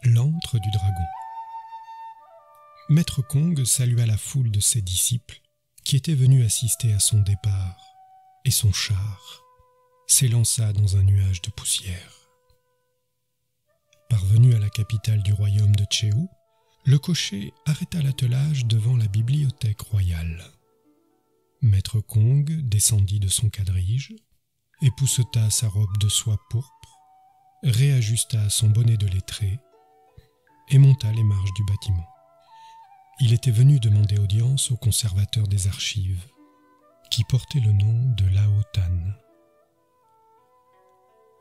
L'antre du dragon. Maître Kong salua la foule de ses disciples qui étaient venus assister à son départ, et son char s'élança dans un nuage de poussière. Parvenu à la capitale du royaume de Tchéou, le cocher arrêta l'attelage devant la bibliothèque royale. Maître Kong descendit de son quadrige, épousseta sa robe de soie pourpre, réajusta son bonnet de lettré et monta les marches du bâtiment. Il était venu demander audience au conservateur des archives, qui portait le nom de Lao Tan.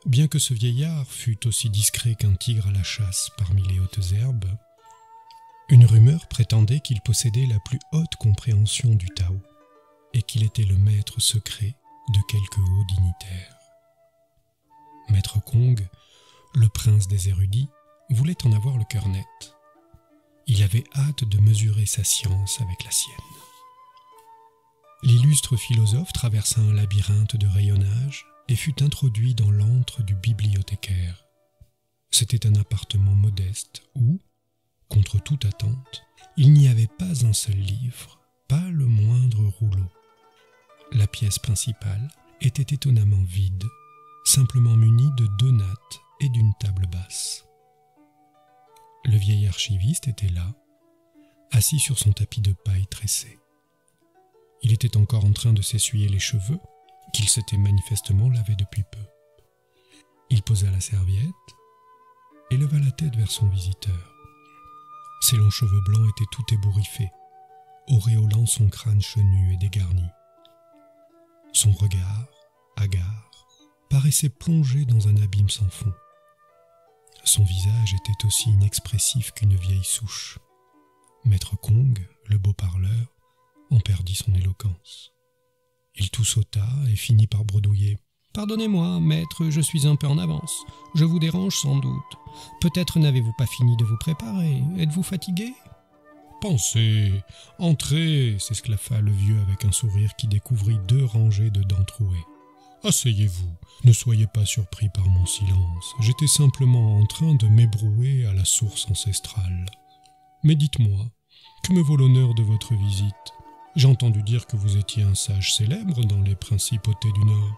Bien que ce vieillard fût aussi discret qu'un tigre à la chasse parmi les hautes herbes, une rumeur prétendait qu'il possédait la plus haute compréhension du Tao et qu'il était le maître secret de quelques hauts dignitaires. Maître Kong, le prince des érudits, voulait en avoir le cœur net. Il avait hâte de mesurer sa science avec la sienne. L'illustre philosophe traversa un labyrinthe de rayonnage et fut introduit dans l'antre du bibliothécaire. C'était un appartement modeste où, contre toute attente, il n'y avait pas un seul livre, pas le moindre rouleau. La pièce principale était étonnamment vide, simplement munie de 2 nattes et d'une table basse. Le vieil archiviste était là, assis sur son tapis de paille tressé. Il était encore en train de s'essuyer les cheveux, qu'il s'était manifestement lavé depuis peu. Il posa la serviette et leva la tête vers son visiteur. Ses longs cheveux blancs étaient tout ébouriffés, auréolant son crâne chenu et dégarni. Son regard, hagard, paraissait plongé dans un abîme sans fond. Son visage était aussi inexpressif qu'une vieille souche. Maître Kong, le beau parleur, en perdit son éloquence. Il toussota et finit par bredouiller. « Pardonnez-moi, maître, je suis un peu en avance. Je vous dérange sans doute. Peut-être n'avez-vous pas fini de vous préparer. Êtes-vous fatigué ?»« Pensez, entrez !» s'esclaffa le vieux avec un sourire qui découvrit 2 rangées de dents trouées. « Asseyez-vous, ne soyez pas surpris par mon silence. J'étais simplement en train de m'ébrouer à la source ancestrale. Mais dites-moi, que me vaut l'honneur de votre visite ? J'ai entendu dire que vous étiez un sage célèbre dans les principautés du Nord.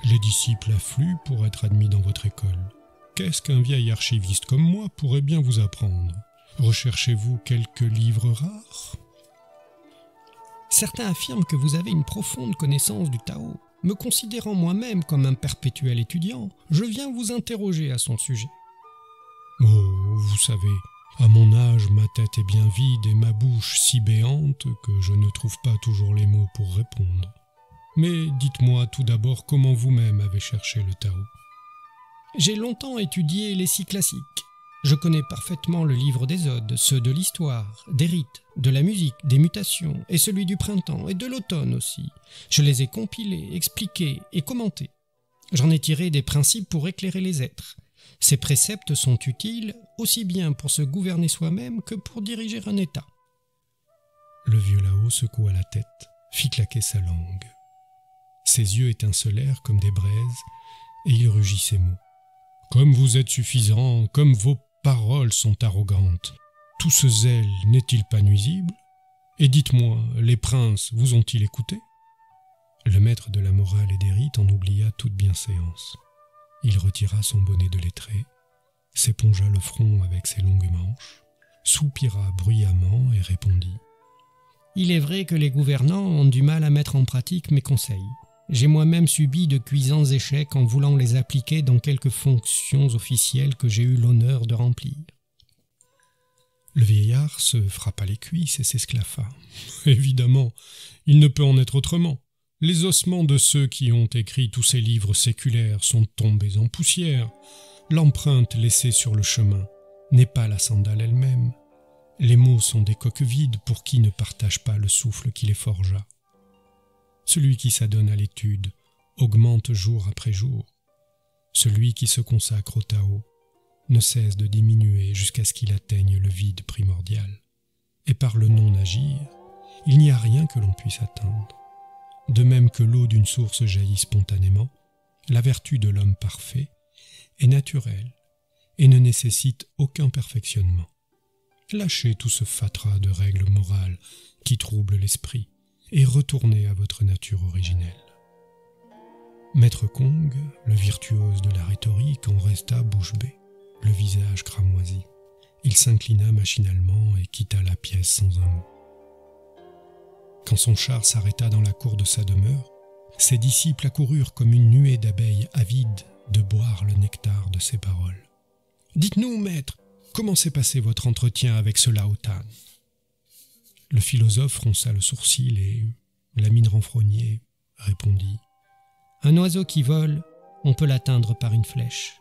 Les disciples affluent pour être admis dans votre école. Qu'est-ce qu'un vieil archiviste comme moi pourrait bien vous apprendre ? Recherchez-vous quelques livres rares ? Certains affirment que vous avez une profonde connaissance du Tao. Me considérant moi-même comme un perpétuel étudiant, je viens vous interroger à son sujet. Oh, vous savez, à mon âge, ma tête est bien vide et ma bouche si béante que je ne trouve pas toujours les mots pour répondre. Mais dites-moi tout d'abord comment vous-même avez cherché le Tao. J'ai longtemps étudié les 6 classiques. Je connais parfaitement le livre des Odes, ceux de l'histoire, des rites, de la musique, des mutations, et celui du printemps et de l'automne aussi. Je les ai compilés, expliqués et commentés. J'en ai tiré des principes pour éclairer les êtres. Ces préceptes sont utiles aussi bien pour se gouverner soi-même que pour diriger un État. Le vieux Lao secoua la tête, fit claquer sa langue. Ses yeux étincelèrent comme des braises, et il rugit ces mots. « Comme vous êtes suffisant, comme vos paroles sont arrogantes, tout ce zèle n'est-il pas nuisible ? Et dites-moi, les princes vous ont-ils écouté ?» Le maître de la morale et des rites en oublia toute bienséance. Il retira son bonnet de lettré, s'épongea le front avec ses longues manches, soupira bruyamment et répondit. « Il est vrai que les gouvernants ont du mal à mettre en pratique mes conseils. J'ai moi-même subi de cuisants échecs en voulant les appliquer dans quelques fonctions officielles que j'ai eu l'honneur de remplir. » Le vieillard se frappa les cuisses et s'esclaffa. « Évidemment, il ne peut en être autrement. Les ossements de ceux qui ont écrit tous ces livres séculaires sont tombés en poussière. L'empreinte laissée sur le chemin n'est pas la sandale elle-même. Les mots sont des coques vides pour qui ne partage pas le souffle qui les forgea. Celui qui s'adonne à l'étude augmente jour après jour. Celui qui se consacre au Tao ne cesse de diminuer jusqu'à ce qu'il atteigne le vide primordial. Et par le non-agir, il n'y a rien que l'on puisse atteindre. De même que l'eau d'une source jaillit spontanément, la vertu de l'homme parfait est naturelle et ne nécessite aucun perfectionnement. Lâchez tout ce fatras de règles morales qui troublent l'esprit et retournez à votre nature originelle. Maître Kong, le virtuose de la rhétorique, en resta bouche bée, le visage cramoisi. Il s'inclina machinalement et quitta la pièce sans un mot. Quand son char s'arrêta dans la cour de sa demeure, ses disciples accoururent comme une nuée d'abeilles avides de boire le nectar de ses paroles. « Dites-nous, maître, comment s'est passé votre entretien avec ce Lao Tan ?» Le philosophe fronça le sourcil et, la mine renfrognée, répondit « Un oiseau qui vole, on peut l'atteindre par une flèche.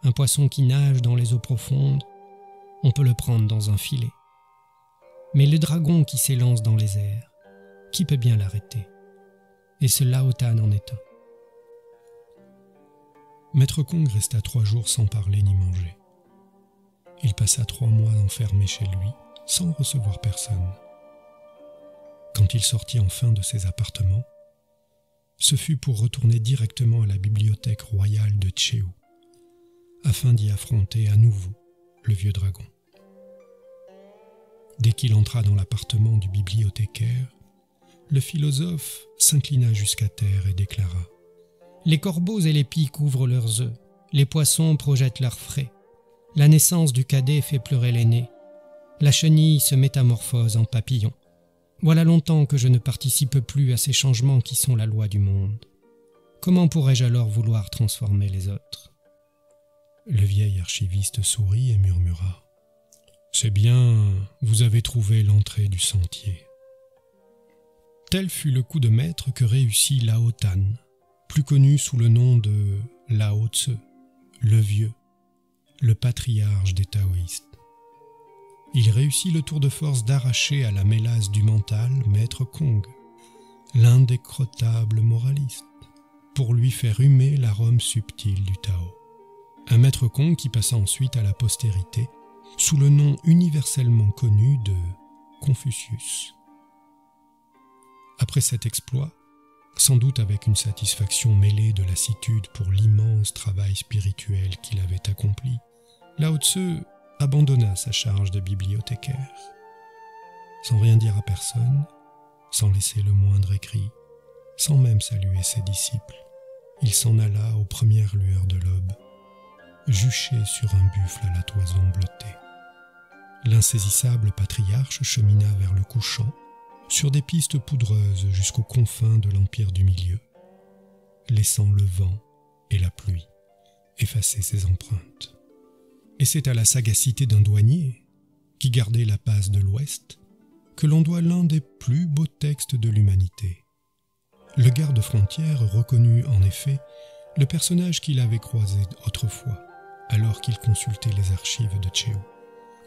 Un poisson qui nage dans les eaux profondes, on peut le prendre dans un filet. Mais le dragon qui s'élance dans les airs, qui peut bien l'arrêter? Et ce Lao Tan en est un. » Maître Kong resta 3 jours sans parler ni manger. Il passa 3 mois enfermé chez lui, sans recevoir personne. Quand il sortit enfin de ses appartements, ce fut pour retourner directement à la bibliothèque royale de Tchéou, afin d'y affronter à nouveau le vieux dragon. Dès qu'il entra dans l'appartement du bibliothécaire, le philosophe s'inclina jusqu'à terre et déclara « Les corbeaux et les pies couvrent leurs œufs, les poissons projettent leurs frais, la naissance du cadet fait pleurer l'aîné, la chenille se métamorphose en papillon. Voilà longtemps que je ne participe plus à ces changements qui sont la loi du monde. Comment pourrais-je alors vouloir transformer les autres ?» Le vieil archiviste sourit et murmura « C'est bien, vous avez trouvé l'entrée du sentier. » Tel fut le coup de maître que réussit Lao Tan, plus connu sous le nom de Lao Tse, le vieux, le patriarche des taoïstes. Il réussit le tour de force d'arracher à la mélasse du mental Maître Kong, l'indécrottable moraliste, pour lui faire humer l'arôme subtil du Tao. Un Maître Kong qui passa ensuite à la postérité sous le nom universellement connu de Confucius. Après cet exploit, sans doute avec une satisfaction mêlée de lassitude pour l'immense travail spirituel qu'il avait accompli, Lao Tse abandonna sa charge de bibliothécaire. Sans rien dire à personne, sans laisser le moindre écrit, sans même saluer ses disciples, il s'en alla aux premières lueurs de l'aube, juché sur un buffle à la toison bleutée. L'insaisissable patriarche chemina vers le couchant, sur des pistes poudreuses jusqu'aux confins de l'Empire du Milieu, laissant le vent et la pluie effacer ses empreintes. Et c'est à la sagacité d'un douanier, qui gardait la passe de l'Ouest, que l'on doit l'un des plus beaux textes de l'humanité. Le garde-frontière reconnut en effet le personnage qu'il avait croisé autrefois, alors qu'il consultait les archives de Tchéou.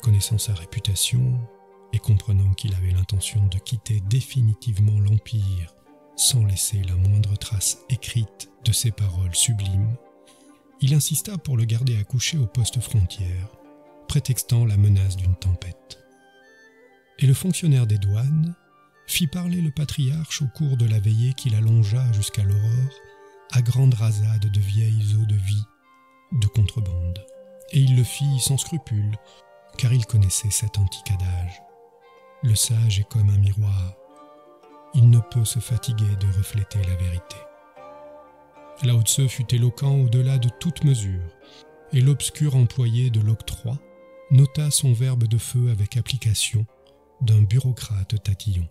Connaissant sa réputation et comprenant qu'il avait l'intention de quitter définitivement l'Empire sans laisser la moindre trace écrite de ses paroles sublimes, il insista pour le garder accouché au poste frontière, prétextant la menace d'une tempête. Et le fonctionnaire des douanes fit parler le patriarche au cours de la veillée qui l'allongea jusqu'à l'aurore à grande rasade de vieilles eaux de vie, de contrebande. Et il le fit sans scrupule, car il connaissait cet antique adage. Le sage est comme un miroir, il ne peut se fatiguer de refléter la vérité. Lao Tse fut éloquent au-delà de toute mesure, et l'obscur employé de l'octroi nota son verbe de feu avec application d'un bureaucrate tatillon.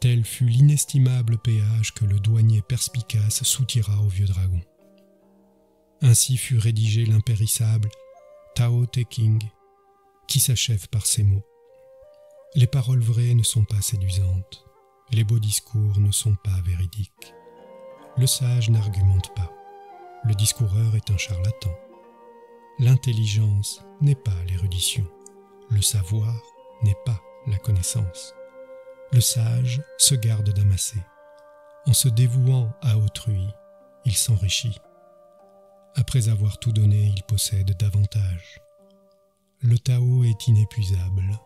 Tel fut l'inestimable péage que le douanier perspicace soutira au vieux dragon. Ainsi fut rédigé l'impérissable Tao Te King, qui s'achève par ces mots. Les paroles vraies ne sont pas séduisantes, les beaux discours ne sont pas véridiques. Le sage n'argumente pas, le discoureur est un charlatan. L'intelligence n'est pas l'érudition, le savoir n'est pas la connaissance. Le sage se garde d'amasser. En se dévouant à autrui, il s'enrichit. Après avoir tout donné, il possède davantage. Le Tao est inépuisable.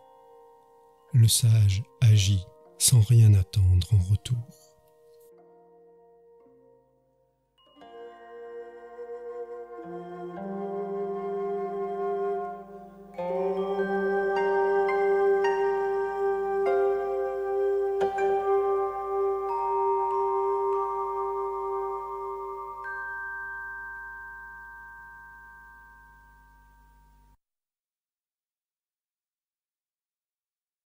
Le sage agit sans rien attendre en retour.